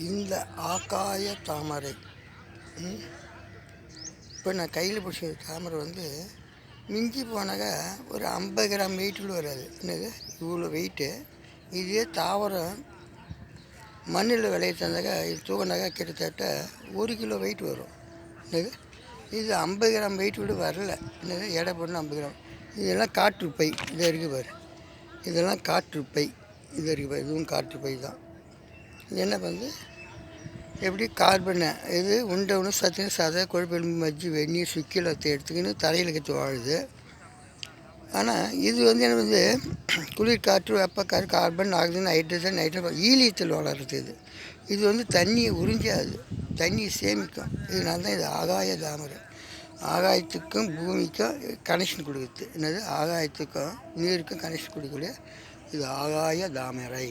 இந்த ஆகாய தாமரை. இப்போ நான் கையில் பிடிச்ச தாமரை மிஞ்சி போனாக்கா ஒரு 50 கிராம் வெயிட் வராது. என்னது இவ்வளோ வெயிட்டு. இதே தாவரம் மண்ணில் விளைய தந்தாக்கா இது தூக்கினாக்கா கிட்டத்தட்ட 1 கிலோ வெயிட் வரும். என்னது இது 50 கிராம் வெயிட் கூட வரல. என்னது எடை போடணும் 50 கிராம். இதெல்லாம் காற்றுப்பை. இதை இருக்குது பாரு, இதெல்லாம் காற்றுப்பை. இது இருக்குது பாரு, இதுவும் காற்றுப்பை தான். இது என்ன எப்படி கார்பனை இது உண்டை சத்துன்னு சதை கொழுப்பெலும்பு மஜ்ஜி வெந்நீர் சுக்கிலத்தை எடுத்துக்கின்னு தலையில் கற்று வாழுது. ஆனால் இது என்ன குளிர் காற்று வெப்பக்காற்று கார்பன் ஆக்சிஜன் ஹைட்ரஜன் நைட்ரஜன் ஈலியத்தில் வளர்றது. இது தண்ணியை உறிஞ்சாது, தண்ணியை சேமிக்கும். இதனால தான் இது ஆகாய தாமரை. ஆகாயத்துக்கும் பூமிக்கும் கனெக்ஷன் கொடுக்குது. என்னது ஆகாயத்துக்கும் நீருக்கும் கனெக்ஷன் கொடுக்கல. இது ஆகாய தாமரை.